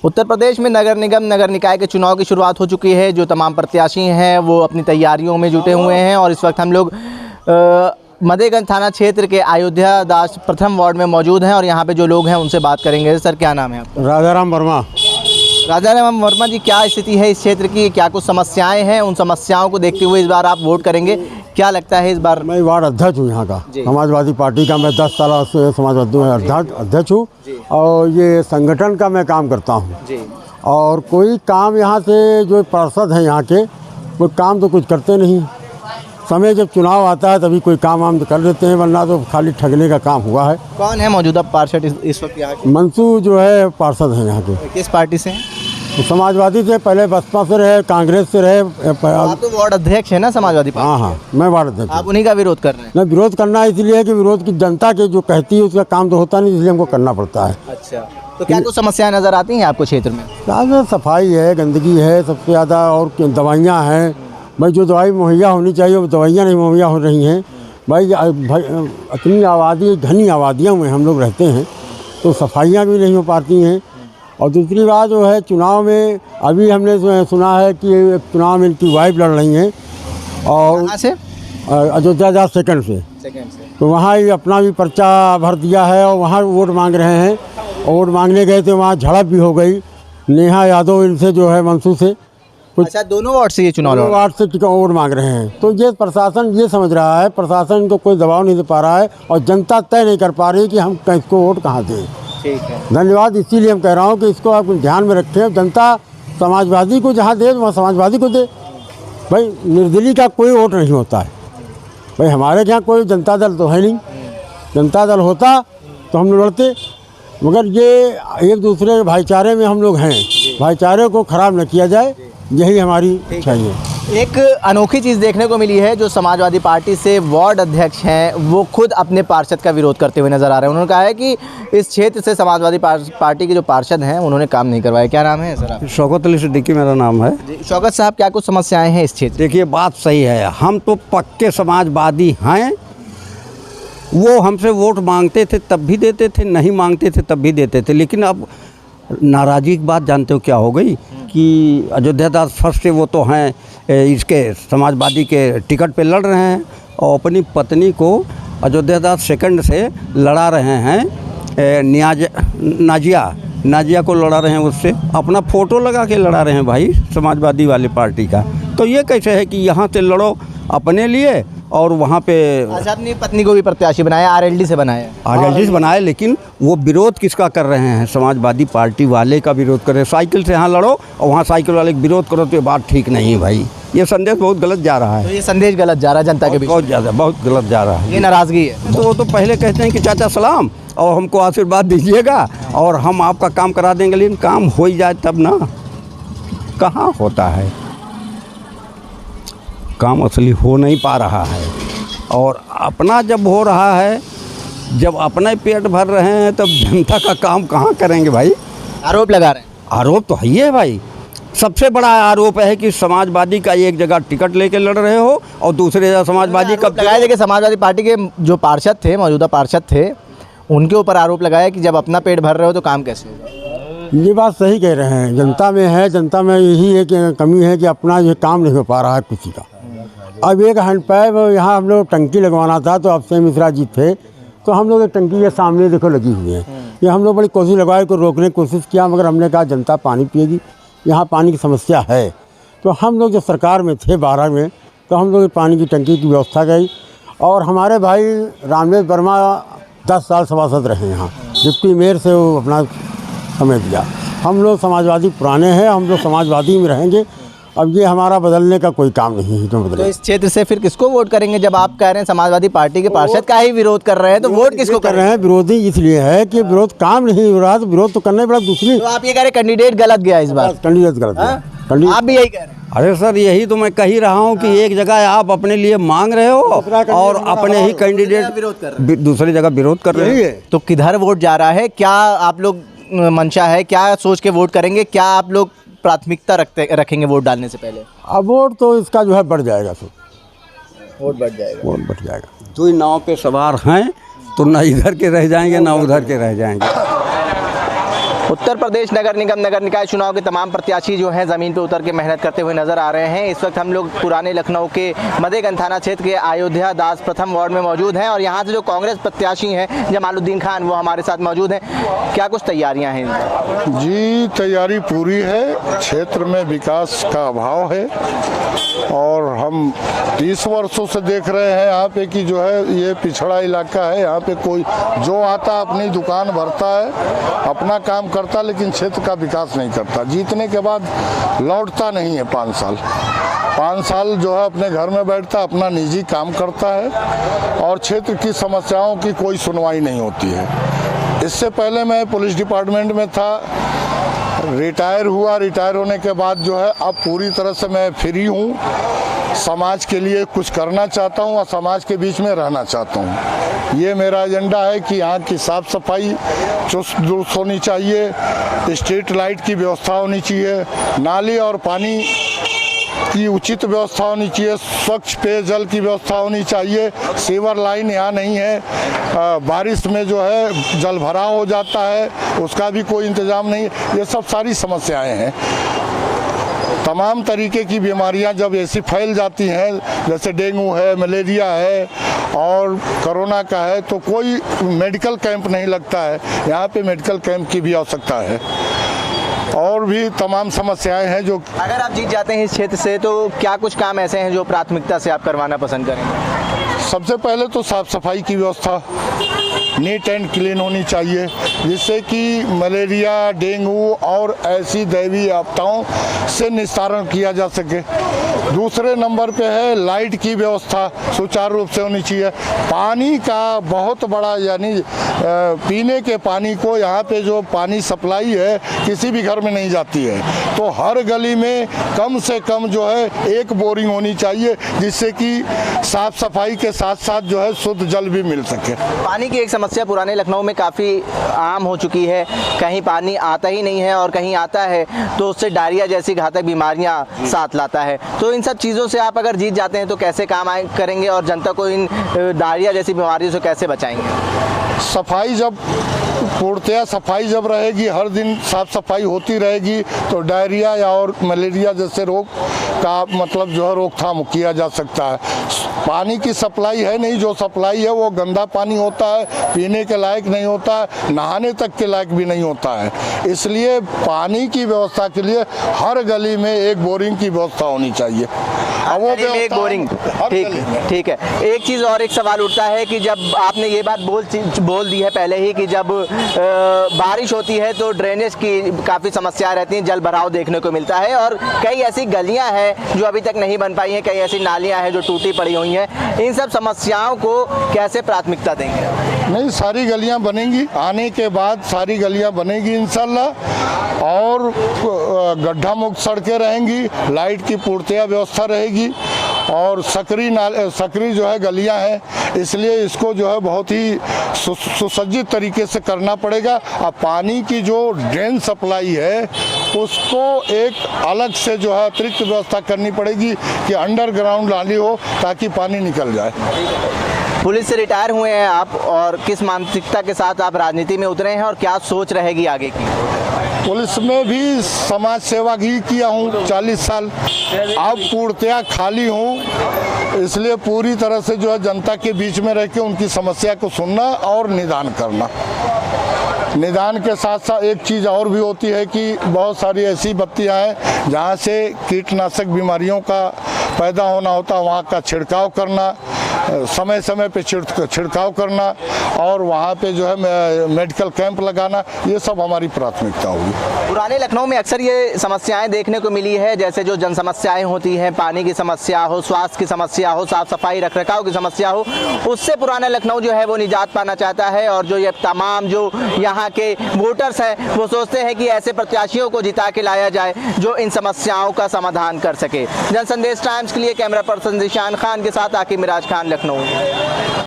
उत्तर प्रदेश में नगर निगम नगर निकाय के चुनाव की शुरुआत हो चुकी है। जो तमाम प्रत्याशी हैं वो अपनी तैयारियों में जुटे हुए हैं और इस वक्त हम लोग मदेगंज थाना क्षेत्र के अयोध्या दास प्रथम वार्ड में मौजूद हैं और यहाँ पे जो लोग हैं उनसे बात करेंगे। सर, क्या नाम है आपका? राजाराम वर्मा। राजाराम वर्मा जी, क्या स्थिति है इस क्षेत्र की? क्या कुछ समस्याएं हैं? उन समस्याओं को देखते हुए इस बार आप वोट करेंगे, क्या लगता है इस बार? मैं वार्ड अध्यक्ष हूँ यहाँ का, समाजवादी पार्टी का। मैं 10 साल से समाजवादी अध्यक्ष हूँ और ये संगठन का मैं काम करता हूँ। और कोई काम यहाँ से जो पार्षद हैं यहाँ के, वो काम तो कुछ करते नहीं। समय जब चुनाव आता है तभी कोई काम वाम कर लेते हैं, वरना तो खाली ठगने का काम हुआ है। कौन है मौजूदा पार्षद इस वक्त यहाँ के? मंसू जो है पार्षद हैं यहाँ के। किस पार्टी से हैं? तो समाजवादी से, पहले बसपा से रहे, कांग्रेस से रहे। आप तो वार्ड अध्यक्ष है ना समाजवादी पार्टी? हाँ, मैं वार्ड अध्यक्ष। आप उन्हीं का विरोध कर रहे हैं? नहीं, विरोध करना इसलिए है कि विरोध की जनता के जो कहती है उसका काम तो होता नहीं, इसलिए हमको करना पड़ता है। अच्छा, तो क्या कुछ समस्याएं नजर आती हैं आपको क्षेत्र में? ज़्यादा सफाई है, गंदगी है सबसे ज़्यादा, और दवाइयाँ हैं। भाई जो दवाई मुहैया होनी चाहिए वो दवाइयाँ नहीं मुहैया हो रही हैं। भाई इतनी आबादी, घनी आबादियों में हम लोग रहते हैं तो सफाइयाँ भी नहीं हो पाती हैं। और दूसरी बात जो है, चुनाव में अभी हमने सुना है कि चुनाव में इनकी वाइफ लड़ रही हैं और कहाँ से? अयोध्या दास सेकंड से। तो वहाँ ही अपना भी पर्चा भर दिया है और वहाँ वोट मांग रहे हैं। और वोट मांगने गए थे, वहाँ झड़प भी हो गई। नेहा यादव इनसे जो है मंसू से। अच्छा, दोनों वार्ड से ये चुनाव लड़ रहे हैं? वार्ड से टिकट वोट मांग रहे हैं। तो ये प्रशासन ये समझ रहा है, प्रशासन को कोई दबाव नहीं दे पा रहा है और जनता तय नहीं कर पा रही कि हम किसको वोट कहाँ दें। ठीक है, धन्यवाद। इसीलिए हम कह रहा हूँ कि इसको आप ध्यान में रखें। जनता समाजवादी को जहाँ दे वहाँ समाजवादी को दे। भाई निर्दलीय का कोई वोट नहीं होता है। भाई हमारे यहाँ कोई जनता दल तो है नहीं। जनता दल होता तो हम लोग लड़ते, मगर ये एक दूसरे के भाईचारे में हम लोग हैं। भाईचारे को ख़राब न किया जाए, यही हमारी चाहिए। एक अनोखी चीज़ देखने को मिली है। जो समाजवादी पार्टी से वार्ड अध्यक्ष हैं वो खुद अपने पार्षद का विरोध करते हुए नजर आ रहे हैं। उन्होंने कहा है कि इस क्षेत्र से समाजवादी पार्टी के जो पार्षद हैं उन्होंने काम नहीं करवाया। क्या नाम है सर? शौकत अली सिद्दीकी मेरा नाम है। शौकत साहब, क्या कुछ समस्याएं हैं इस क्षेत्र? देखिए, बात सही है, हम तो पक्के समाजवादी हैं। वो हमसे वोट मांगते थे तब भी देते थे, नहीं मांगते थे तब भी देते थे। लेकिन अब नाराज़गी की बात जानते हो क्या हो गई कि अयोध्या दास फर्स्ट से वो तो हैं इसके समाजवादी के टिकट पे लड़ रहे हैं और अपनी पत्नी को अयोध्या दास सेकंड से लड़ा रहे हैं। नाजिया को लड़ा रहे हैं, उससे अपना फ़ोटो लगा के लड़ा रहे हैं भाई समाजवादी वाली पार्टी का। तो ये कैसे है कि यहाँ से लड़ो अपने लिए और वहाँ पे अपनी पत्नी को भी प्रत्याशी बनाया, आरएलडी से बनाया। आरएलडी से बनाया, लेकिन वो विरोध किसका कर रहे हैं? समाजवादी पार्टी वाले का विरोध कर रहे हैं। साइकिल से यहाँ लड़ो और वहाँ साइकिल वाले का विरोध करो, तो ये बात ठीक नहीं है भाई। ये संदेश बहुत गलत जा रहा है। तो ये संदेश गलत जा रहा है जनता के बीच? बहुत ज़्यादा, बहुत गलत जा रहा है। ये नाराज़गी है। तो वो तो पहले कहते हैं कि चाचा सलाम और हमको आशीर्वाद दीजिएगा और हम आपका काम करा देंगे, लेकिन काम हो ही जाए तब ना। कहाँ होता है काम? असली हो नहीं पा रहा है। और अपना जब हो रहा है, जब अपना ही पेट भर रहे हैं, तब जनता का काम कहाँ करेंगे भाई? आरोप लगा रहे हैं। आरोप तो है ही है भाई। सबसे बड़ा आरोप है कि समाजवादी का एक जगह टिकट लेके लड़ रहे हो और दूसरे जगह समाजवादी का लगाया। देखिए, समाजवादी पार्टी के जो पार्षद थे, मौजूदा पार्षद थे, उनके ऊपर आरोप लगाया कि जब अपना पेट भर रहे हो तो काम कैसे होगा? ये बात सही कह रहे हैं। जनता में है, जनता में यही है कि कमी है कि अपना ये काम नहीं हो पा रहा है किसी का। अब एक हैंडपैप यहाँ हम लोग टंकी लगवाना था, तो अफसर मिश्रा जी थे, तो हम लोग एक टंकी के सामने देखो लगी हुई है। ये हम लोग बड़ी कोशिश लगाए को रोकने की कोशिश किया, मगर हमने कहा जनता पानी पिएगी, यहाँ पानी की समस्या है। तो हम लोग जब सरकार में थे 12 में, तो हम लोग पानी की टंकी की व्यवस्था की। और हमारे भाई रामदेव वर्मा 10 साल सभासद रहे यहाँ, डिप्टी मेयर से वो अपना समय दिया। हम लोग समाजवादी पुराने हैं, हम लोग समाजवादी में रहेंगे। अब ये हमारा बदलने का कोई काम नहीं है। तो इस क्षेत्र से फिर किसको वोट करेंगे? जब आप कह रहे हैं समाजवादी पार्टी के पार्षद का ही विरोध कर रहे हैं, तो वोट किसको कर रहे हैं? विरोधी इसलिए है कि विरोध काम नहीं हो रहा, तो विरोध तो करना ही पड़ा। दूसरी, तो आप ये कह रहे हैं कैंडिडेट गलत गया इस बार? कैंडिडेट गलत गया। आप भी यही कह रहे हैं? अरे सर, यही तो मैं कह ही रहा हूँ कि एक जगह आप अपने लिए मांग रहे हो और अपने ही कैंडिडेट दूसरी जगह विरोध कर रहे हैं। तो किधर वोट जा रहा है? क्या आप लोग मंशा है, क्या सोच के वोट करेंगे? क्या आप लोग प्राथमिकता रखेंगे वोट डालने से पहले? अब वोट तो इसका जो है बढ़ जाएगा, तो वोट बढ़ जाएगा। वोट बढ़ जाएगा। दो ही नाव पे सवार हैं, तो ना इधर के रह जाएंगे ना उधर के रह जाएंगे। उत्तर प्रदेश नगर निगम नगर निकाय चुनाव के तमाम प्रत्याशी जो हैं ज़मीन पे उतर के मेहनत करते हुए नजर आ रहे हैं। इस वक्त हम लोग पुराने लखनऊ के मदेगंज थाना क्षेत्र के अयोध्या दास प्रथम वार्ड में मौजूद हैं और यहाँ से जो कांग्रेस प्रत्याशी हैं जमालुद्दीन खान वो हमारे साथ मौजूद हैं। क्या कुछ तैयारियाँ हैं? जी, तैयारी पूरी है। क्षेत्र में विकास का अभाव है और हम 30 वर्षों से देख रहे हैं यहाँ पे कि जो है ये पिछड़ा इलाका है। यहाँ पे कोई जो आता अपनी दुकान भरता है, अपना काम करता, लेकिन क्षेत्र का विकास नहीं करता। जीतने के बाद लौटता नहीं है 5 साल जो है अपने घर में बैठता, अपना निजी काम करता है और क्षेत्र की समस्याओं की कोई सुनवाई नहीं होती है। इससे पहले मैं पुलिस डिपार्टमेंट में था, रिटायर हुआ। रिटायर होने के बाद जो है अब पूरी तरह से मैं फ्री हूँ। समाज के लिए कुछ करना चाहता हूँ और समाज के बीच में रहना चाहता हूँ। ये मेरा एजेंडा है कि यहाँ की साफ़ सफाई चुस्त दुरुस्त होनी चाहिए, स्ट्रीट लाइट की व्यवस्था होनी चाहिए, नाली और पानी की उचित व्यवस्था होनी चाहिए, स्वच्छ पेयजल की व्यवस्था होनी चाहिए। सीवर लाइन यहाँ नहीं है, बारिश में जो है जल भराव हो जाता है, उसका भी कोई इंतज़ाम नहीं है। ये सब सारी समस्याएं हैं। तमाम तरीके की बीमारियां जब ऐसी फैल जाती हैं, जैसे डेंगू है, मलेरिया है और कोरोना का है, तो कोई मेडिकल कैंप नहीं लगता है। यहाँ पे मेडिकल कैंप की भी आवश्यकता है और भी तमाम समस्याएं हैं। जो अगर आप जीत जाते हैं इस क्षेत्र से तो क्या कुछ काम ऐसे हैं जो प्राथमिकता से आप करवाना पसंद करेंगे? सबसे पहले तो साफ़ सफाई की व्यवस्था नीट एंड क्लीन होनी चाहिए, जिससे कि मलेरिया, डेंगू और ऐसी दैवीय आपदाओं से निस्तारण किया जा सके। दूसरे नंबर पे है लाइट की व्यवस्था सुचारू रूप से होनी चाहिए। पानी का बहुत बड़ा, यानी पीने के पानी को यहाँ पे जो पानी सप्लाई है किसी भी घर में नहीं जाती है, तो हर गली में कम से कम जो है एक बोरिंग होनी चाहिए, जिससे कि साफ सफाई के साथ साथ जो है शुद्ध जल भी मिल सके। पानी की एक समस्या पुराने लखनऊ में काफ़ी आम हो चुकी है। कहीं पानी आता ही नहीं है और कहीं आता है तो उससे डायरिया जैसी घातक बीमारियां साथ लाता है। तो इन सब चीज़ों से आप अगर जीत जाते हैं तो कैसे काम करेंगे और जनता को इन डायरिया जैसी बीमारियों से कैसे बचाएंगे? सफाई जब पूर्णतया सफाई जब रहेगी, हर दिन साफ सफाई होती रहेगी, तो डायरिया या और मलेरिया जैसे रोग का मतलब जो है रोकथाम किया जा सकता है। पानी की सप्लाई है नहीं, जो सप्लाई है वो गंदा पानी होता है, पीने के लायक नहीं होता है, नहाने तक के लायक भी नहीं होता है। इसलिए पानी की व्यवस्था के लिए हर गली में एक बोरिंग की व्यवस्था होनी चाहिए। वो एक बोरिंग, ठीक है। एक चीज़ और एक सवाल उठता है कि जब आपने ये बात बोल दी है पहले ही कि जब बारिश होती है तो ड्रेनेज की काफ़ी समस्या रहती हैं, जल भराव देखने को मिलता है और कई ऐसी गलियां हैं जो अभी तक नहीं बन पाई हैं, कई ऐसी नालियां हैं जो टूटी पड़ी हुई हैं। इन सब समस्याओं को कैसे प्राथमिकता देंगे? नहीं, सारी गलियां बनेंगी, आने के बाद सारी गलियां बनेगी इंशाल्लाह और गड्ढा मुक्त सड़कें रहेंगी, लाइट की पूर्णतया व्यवस्था रहेगी और सकरी जो है गलियां हैं, इसलिए इसको जो है बहुत ही सुसज्जित तरीके से करना पड़ेगा। अब पानी की जो ड्रेन सप्लाई है उसको एक अलग से जो है अतिरिक्त व्यवस्था करनी पड़ेगी कि अंडरग्राउंड नाली हो ताकि पानी निकल जाए। पुलिस से रिटायर हुए हैं आप और किस मानसिकता के साथ आप राजनीति में उतरे हैं और क्या सोच रहेगी आगे की? पुलिस में भी समाज सेवा ही किया हूँ 40 साल, अब पूर्णतया खाली हूँ, इसलिए पूरी तरह से जो है जनता के बीच में रह के उनकी समस्या को सुनना और निदान करना। निदान के साथ साथ एक चीज़ और भी होती है कि बहुत सारी ऐसी बत्तियां हैं जहाँ से कीटनाशक बीमारियों का पैदा होना होता है, वहाँ का छिड़काव करना, समय समय पे छिड़काव करना और वहाँ पे जो है मेडिकल कैंप लगाना, ये सब हमारी प्राथमिकता होगी। पुराने लखनऊ में अक्सर ये समस्याएं देखने को मिली है, जैसे जो जन समस्याएं होती हैं, पानी की समस्या हो, स्वास्थ्य की समस्या हो, साफ सफाई रखरखाव की समस्या हो, उससे पुराना लखनऊ जो है वो निजात पाना चाहता है और जो ये तमाम जो यहाँ के वोटर्स हैं वो सोचते हैं कि ऐसे प्रत्याशियों को जिता के लाया जाए जो इन समस्याओं का समाधान कर सके। जन संदेश टाइम्स के लिए कैमरा पर्सन जिशान खान के साथ आकिब मिराज खान, लखनऊ।